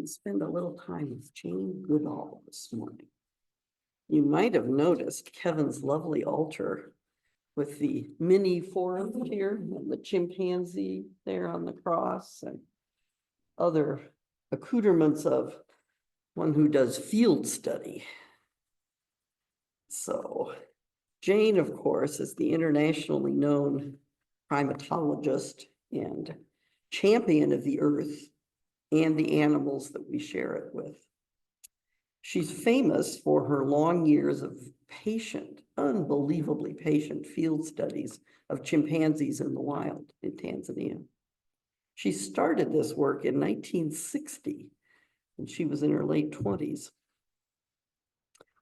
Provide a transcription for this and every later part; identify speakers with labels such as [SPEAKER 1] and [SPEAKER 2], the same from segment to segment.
[SPEAKER 1] and spend a little time with Jane Goodall this morning. You might have noticed Kevin's lovely altar with the mini forest here and the chimpanzee there on the cross and other accoutrements of one who does field study. So Jane, of course, is the internationally known primatologist and champion of the earth and the animals that we share it with. She's famous for her long years of patient, unbelievably patient field studies of chimpanzees in the wild in Tanzania. She started this work in 1960, and she was in her late 20s.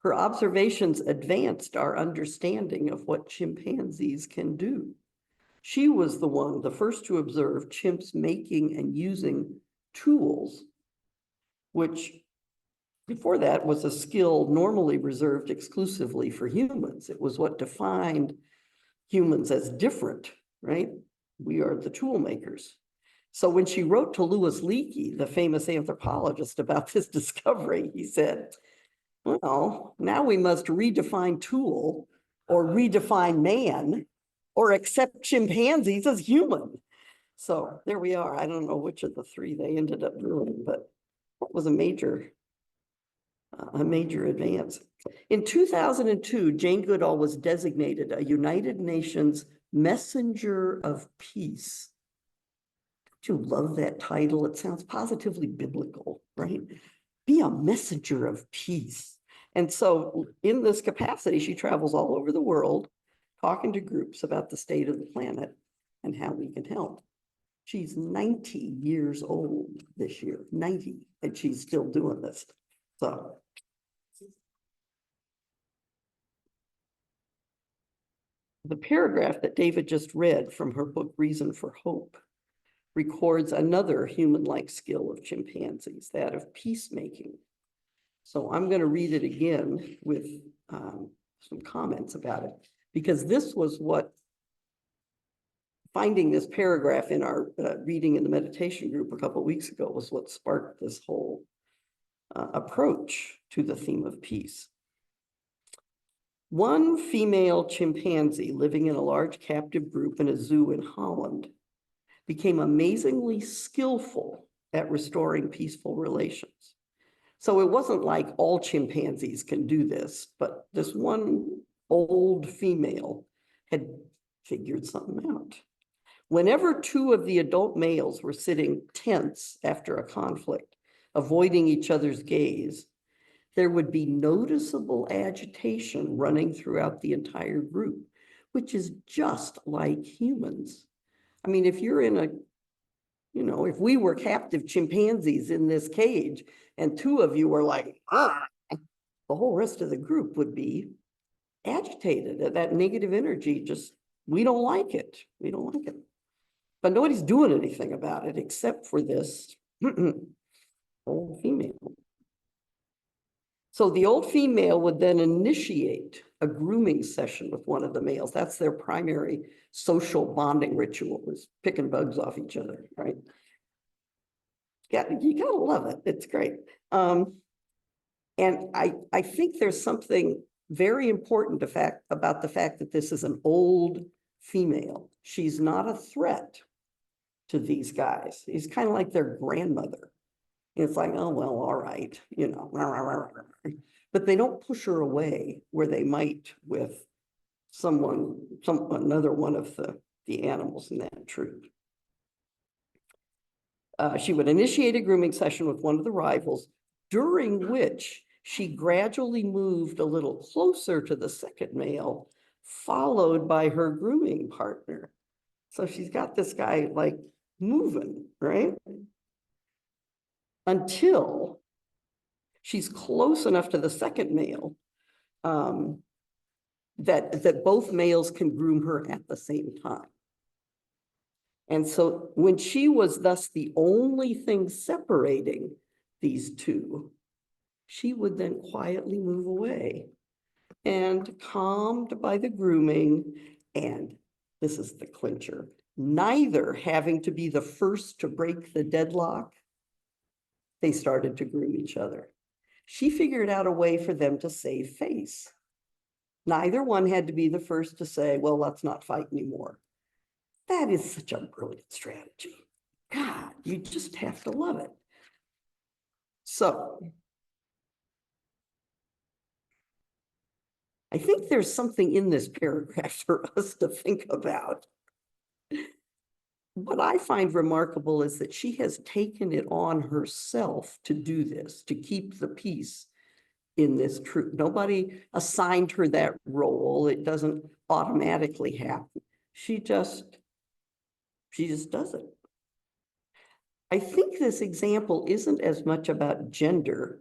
[SPEAKER 1] Her observations advanced our understanding of what chimpanzees can do. She was the first to observe chimps making and using tools, which before that was a skill normally reserved exclusively for humans. It was what defined humans as different, right? We are the tool makers. So when she wrote to Louis Leakey, the famous anthropologist, about this discovery, he said, well, now we must redefine tool or redefine man or accept chimpanzees as human. So there we are. I don't know which of the three they ended up doing, but that was a major advance. In 2002, Jane Goodall was designated a United Nations Messenger of Peace. Don't you love that title? It sounds positively biblical, right? Be a messenger of peace. And so in this capacity, she travels all over the world, talking to groups about the state of the planet and how we can help. She's 90 years old this year, 90, and she's still doing this. So the paragraph that David just read from her book, Reason for Hope, records another human-like skill of chimpanzees, that of peacemaking. So I'm going to read it again with some comments about it, because this was what, finding this paragraph in our reading in the meditation group a couple of weeks ago was what sparked this whole approach to the theme of peace. One female chimpanzee living in a large captive group in a zoo in Holland became amazingly skillful at restoring peaceful relations. So it wasn't like all chimpanzees can do this, but this one old female had figured something out. Whenever two of the adult males were sitting tense after a conflict, avoiding each other's gaze, there would be noticeable agitation running throughout the entire group, which is just like humans. I mean, if you're in a, if we were captive chimpanzees in this cage and two of you were like, the whole rest of the group would be agitated. That negative energy, just, we don't like it. We don't like it. But nobody's doing anything about it except for this old female. So the old female would then initiate a grooming session with one of the males. That's their primary social bonding ritual, is picking bugs off each other, right? Yeah, you gotta love it. It's great. And I think there's something very important about the fact that this is an old female. She's not a threat to these guys. He's kind of like their grandmother. It's like, oh, well, all right, but they don't push her away where they might with another one of the animals in that troop. She would initiate a grooming session with one of the rivals, during which she gradually moved a little closer to the second male, followed by her grooming partner. So she's got this guy like moving, right? Until she's close enough to the second male that both males can groom her at the same time. And so when she was thus the only thing separating these two, she would then quietly move away, and calmed by the grooming, and this is the clincher, neither having to be the first to break the deadlock, they started to groom each other. She figured out a way for them to save face. Neither one had to be the first to say, well, let's not fight anymore. That is such a brilliant strategy. God, you just have to love it. So I think there's something in this paragraph for us to think about. What I find remarkable is that she has taken it on herself to do this, to keep the peace in this troop. Nobody assigned her that role. It doesn't automatically happen. She just does it. I think this example isn't as much about gender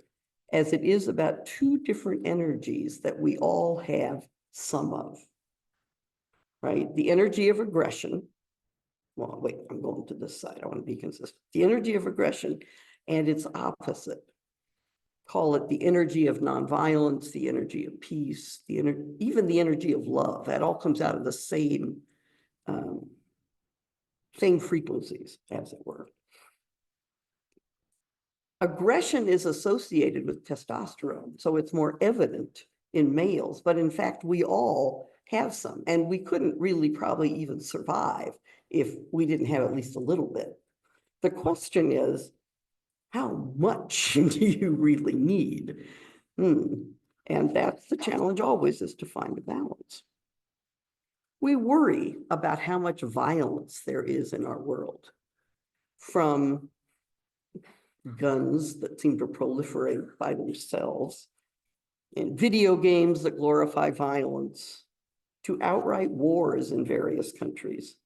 [SPEAKER 1] as it is about two different energies that we all have some of, right? The energy of aggression. Well, wait, I'm going to this side. I want to be consistent. The energy of aggression and its opposite. Call it the energy of nonviolence, the energy of peace, even the energy of love. That all comes out of the same frequencies, as it were. Aggression is associated with testosterone, so it's more evident in males, but in fact, we all have some, and we couldn't really probably even survive if we didn't have at least a little bit. The question is, how much do you really need? And that's the challenge always, is to find a balance. We worry about how much violence there is in our world, from guns that seem to proliferate by themselves, and video games that glorify violence, to outright wars in various countries.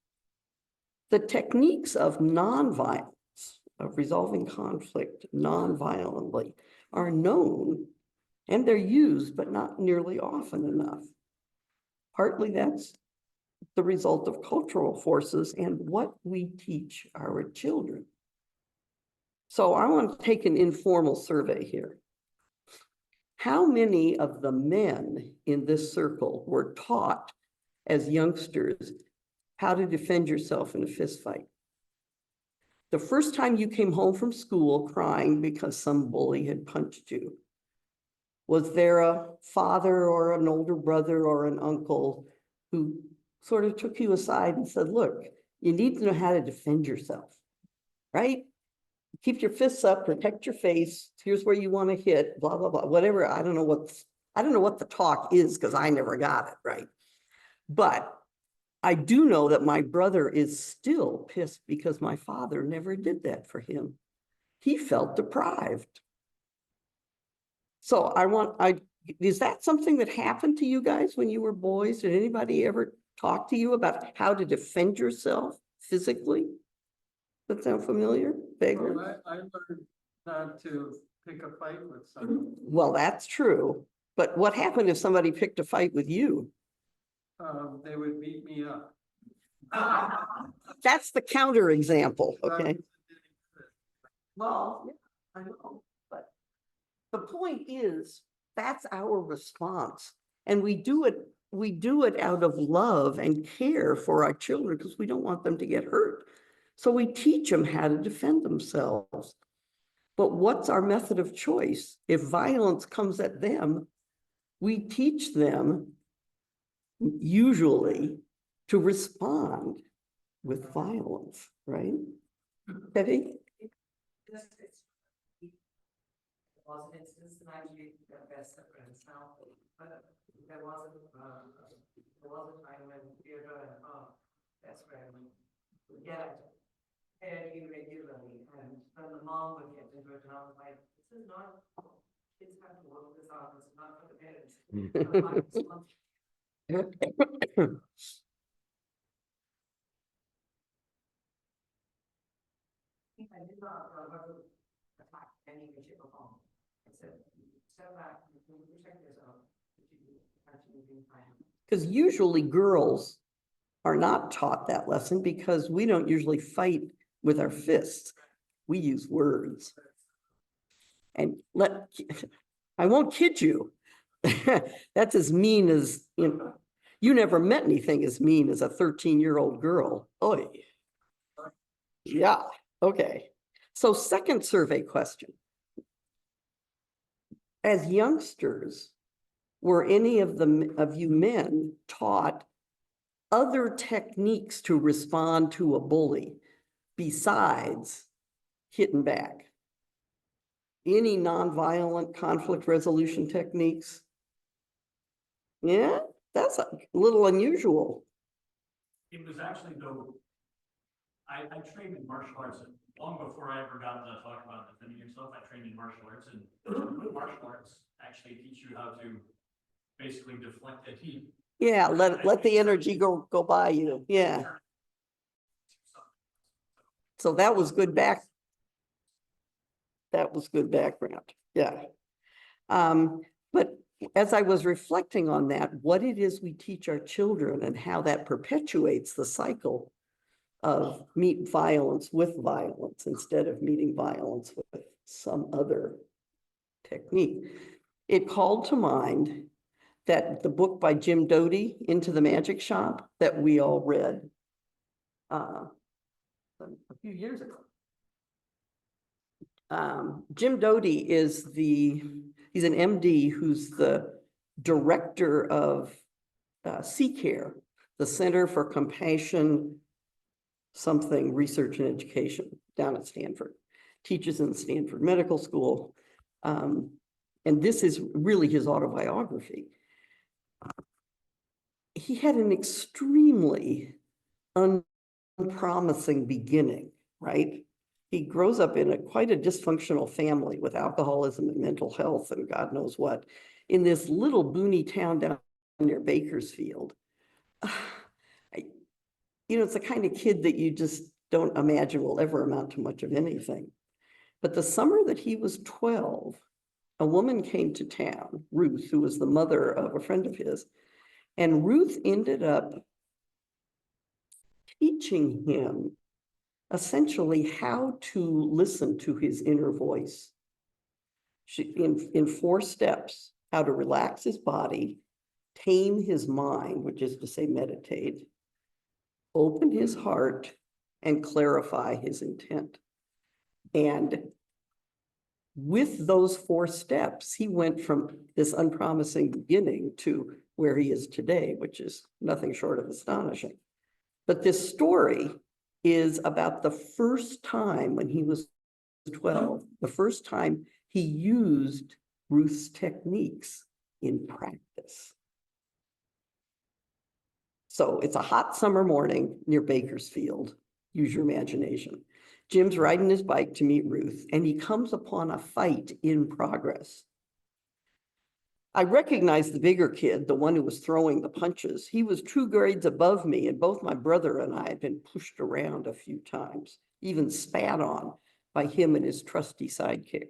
[SPEAKER 1] The techniques of nonviolence, of resolving conflict non-violently, are known, and they're used, but not nearly often enough. Partly that's the result of cultural forces and what we teach our children. So I want to take an informal survey here. How many of the men in this circle were taught as youngsters how to defend yourself in a fist fight? The first time you came home from school crying because some bully had punched you, was there a father or an older brother or an uncle who sort of took you aside and said, look, you need to know how to defend yourself, right? Keep your fists up, protect your face. Here's where you want to hit, blah, blah, blah, whatever. I don't know what the talk is, because I never got it, right? But I do know that my brother is still pissed because my father never did that for him. He felt deprived. So is that something that happened to you guys when you were boys? Did anybody ever talk to you about how to defend yourself physically? That sound familiar? Vaguely?
[SPEAKER 2] Well, I learned not to pick a fight with someone.
[SPEAKER 1] Well, that's true. But what happened if somebody picked a fight with you?
[SPEAKER 2] They would beat me up.
[SPEAKER 1] That's the counter example, okay? Well, yeah, I know, but the point is, that's our response. And we do it out of love and care for our children because we don't want them to get hurt. So we teach them how to defend themselves. But what's our method of choice? If violence comes at them, we teach them usually to respond with violence, right? Betty?
[SPEAKER 3] Was an instance that actually got best of friends now, but there was a time when Theodore and her best friend would get fairly regularly, and when the mom would get into it, and I was like, this is not, kids have to work this out, it's not for the parents. I did not attack any way, shape, or form. I said, step back, protect yourself.
[SPEAKER 1] Because usually girls are not taught that lesson because we don't usually fight with our fists. We use words. And I won't kid you. That's as mean as, you never met anything as mean as a 13-year-old girl. Oy. Yeah, okay. So second survey question. as youngsters, were any of you men taught other techniques to respond to a bully besides hitting back? Any nonviolent conflict resolution techniques? Yeah, that's a little unusual.
[SPEAKER 4] It was actually though, I trained in martial arts long before I ever got to talk about defending yourself. I trained in martial arts, and martial arts actually teach you how to basically deflect a heat.
[SPEAKER 1] Yeah, let the energy go by you. Yeah. So that was good background. Yeah. But as I was reflecting on that, what it is we teach our children and how that perpetuates the cycle of meet violence with violence instead of meeting violence with some other technique. It called to mind that the book by Jim Doty, Into the Magic Shop, that we all read a few years ago. Jim Doty is he's an MD who's the director of CCARE, the Center for Compassion something Research and Education down at Stanford, teaches in Stanford Medical School. And this is really his autobiography. He had an extremely unpromising beginning, right? He grows up in quite a dysfunctional family with alcoholism and mental health and God knows what, in this little boony town down near Bakersfield. It's the kind of kid that you just don't imagine will ever amount to much of anything. But the summer that he was 12, a woman came to town, Ruth, who was the mother of a friend of his, and Ruth ended up teaching him essentially how to listen to his inner voice. In 4 steps, how to relax his body, tame his mind, which is to say meditate, open his heart, and clarify his intent. And with those 4 steps, he went from this unpromising beginning to where he is today, which is nothing short of astonishing. But this story is about the first time when he was 12, the first time he used Ruth's techniques in practice. So it's a hot summer morning near Bakersfield. Use your imagination. Jim's riding his bike to meet Ruth, and he comes upon a fight in progress. I recognized the bigger kid, the one who was throwing the punches. He was 2 grades above me, and both my brother and I had been pushed around a few times, even spat on by him and his trusty sidekick.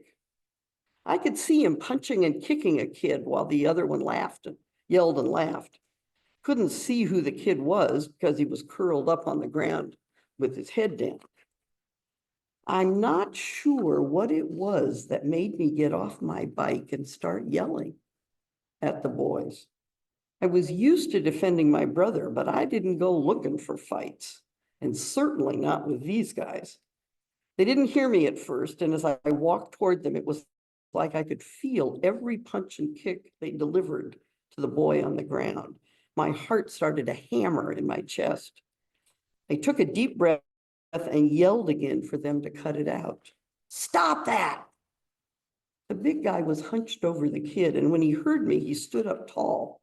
[SPEAKER 1] I could see him punching and kicking a kid while the other one laughed and yelled and laughed. Couldn't see who the kid was because he was curled up on the ground with his head down. I'm not sure what it was that made me get off my bike and start yelling at the boys. I was used to defending my brother, but I didn't go looking for fights, and certainly not with these guys. They didn't hear me at first, and as I walked toward them, it was like I could feel every punch and kick they delivered to the boy on the ground. My heart started to hammer in my chest. I took a deep breath and yelled again for them to cut it out. Stop that! The big guy was hunched over the kid, and when he heard me, he stood up tall.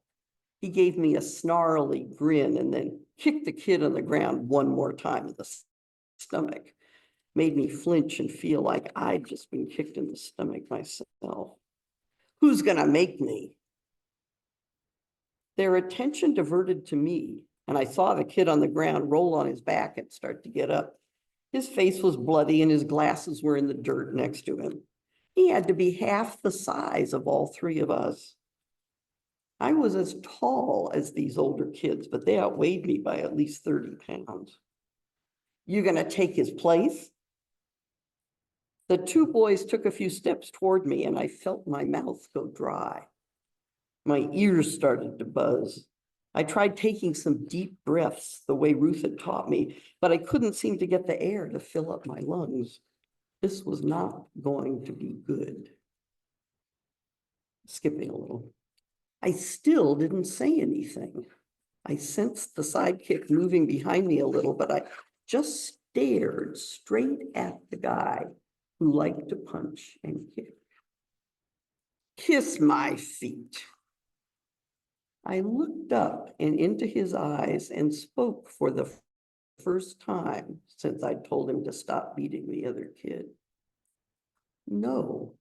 [SPEAKER 1] He gave me a snarly grin and then kicked the kid on the ground one more time in the stomach. Made me flinch and feel like I'd just been kicked in the stomach myself. Who's gonna make me? Their attention diverted to me, and I saw the kid on the ground roll on his back and start to get up. His face was bloody and his glasses were in the dirt next to him. He had to be half the size of all 3 of us. I was as tall as these older kids, but they outweighed me by at least 30 pounds. You gonna take his place? The 2 boys took a few steps toward me and I felt my mouth go dry. My ears started to buzz. I tried taking some deep breaths the way Ruth had taught me, but I couldn't seem to get the air to fill up my lungs. This was not going to be good. skipping a little. I still didn't say anything. I sensed the sidekick moving behind me a little, but I just stared straight at the guy who liked to punch and kick. Kiss my feet. I looked up and into his eyes and spoke for the first time since I told him to stop beating the other kid. No.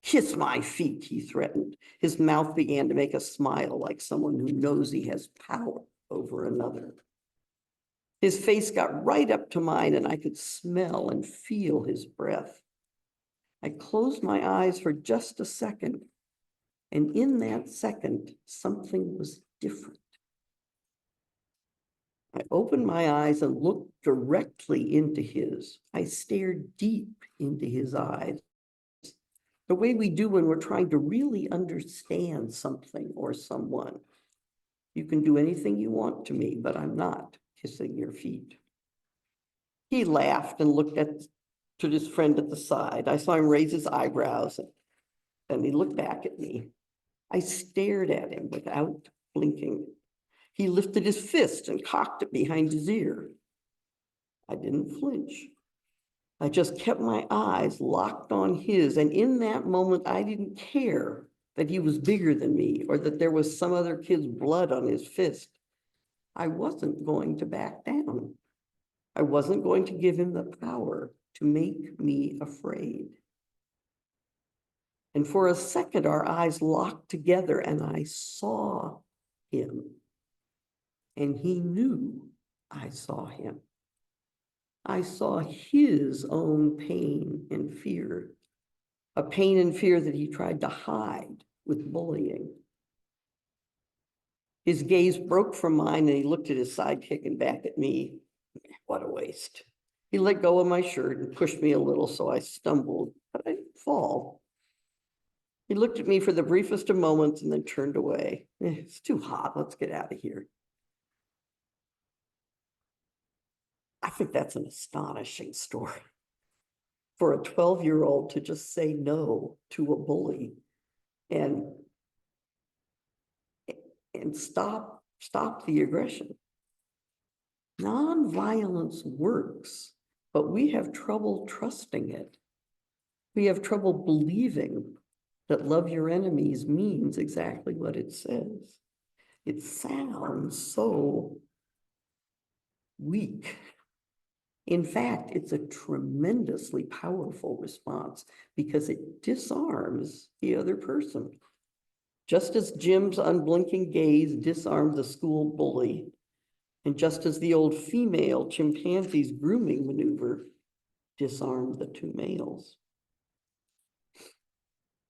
[SPEAKER 1] Kiss my feet, he threatened. His mouth began to make a smile like someone who knows he has power over another. His face got right up to mine and I could smell and feel his breath. I closed my eyes for just a second, and in that second, something was different. I opened my eyes and looked directly into his. I stared deep into his eyes, the way we do when we're trying to really understand something or someone. You can do anything you want to me, but I'm not kissing your feet. He laughed and looked to his friend at the side. I saw him raise his eyebrows and he looked back at me. I stared at him without blinking. He lifted his fist and cocked it behind his ear. I didn't flinch. I just kept my eyes locked on his, and in that moment, I didn't care that he was bigger than me or that there was some other kid's blood on his fist. I wasn't going to back down. I wasn't going to give him the power to make me afraid. And for a second, our eyes locked together and I saw him. And he knew I saw him. I saw his own pain and fear, a pain and fear that he tried to hide with bullying. His gaze broke from mine and he looked at his sidekick and back at me. What a waste. He let go of my shirt and pushed me a little, so I stumbled, but I didn't fall. He looked at me for the briefest of moments and then turned away. It's too hot, let's get out of here. I think that's an astonishing story. For a 12-year-old to just say no to a bully and stop the aggression. Nonviolence works, but we have trouble trusting it. We have trouble believing that love your enemies means exactly what it says. It sounds so weak. In fact, it's a tremendously powerful response because it disarms the other person. Just as Jim's unblinking gaze disarmed the school bully, and just as the old female chimpanzee's grooming maneuver disarmed the two males.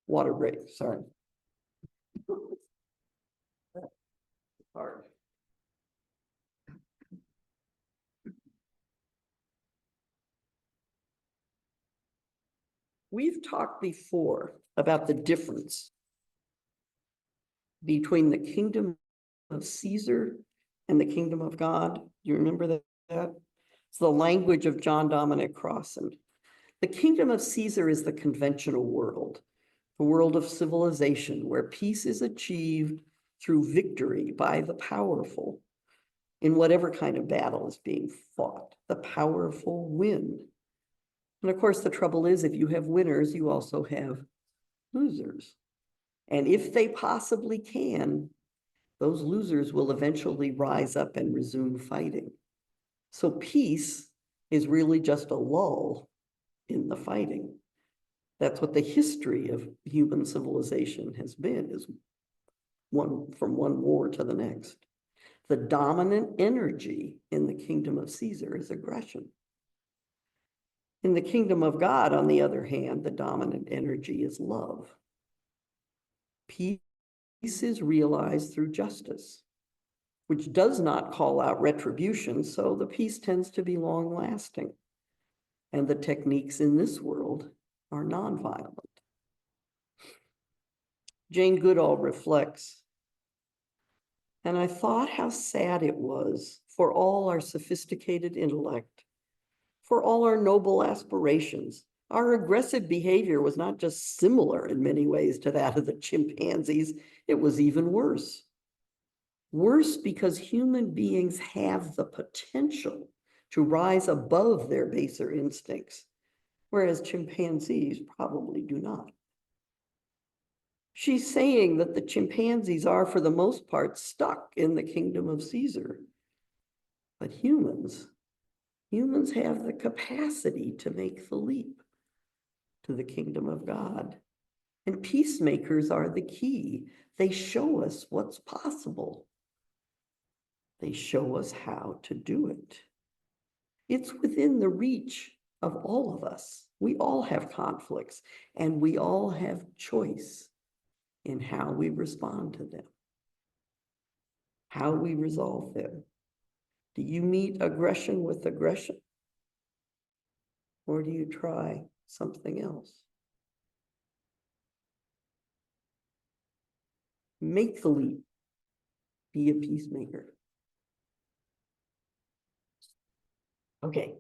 [SPEAKER 1] Water break, sorry. Hard. We've talked before about the difference between the kingdom of Caesar and the kingdom of God. You remember that? It's the language of John Dominic Crossan. The kingdom of Caesar is the conventional world, the world of civilization where peace is achieved through victory by the powerful in whatever kind of battle is being fought. The powerful win. And of course, the trouble is if you have winners, you also have losers. And if they possibly can, those losers will eventually rise up and resume fighting. So peace is really just a lull in the fighting. That's what the history of human civilization has been, is from one war to the next. The dominant energy in the kingdom of Caesar is aggression. In the kingdom of God, on the other hand, the dominant energy is love. Peace is realized through justice, which does not call out retribution, so the peace tends to be long-lasting. And the techniques in this world are nonviolent. Jane Goodall reflects, and I thought how sad it was for all our sophisticated intellect, for all our noble aspirations, Our aggressive behavior was not just similar in many ways to that of the chimpanzees, it was even worse. Worse because human beings have the potential to rise above their baser instincts, whereas chimpanzees probably do not. She's saying that the chimpanzees are, for the most part, stuck in the kingdom of Caesar. But humans have the capacity to make the leap to the kingdom of God. And peacemakers are the key. They show us what's possible. They show us how to do it. It's within the reach of all of us. We all have conflicts, and we all have choice in how we respond to them, how we resolve them. Do you meet aggression with aggression? Or do you try something else? Make the leap. Be a peacemaker. Okay,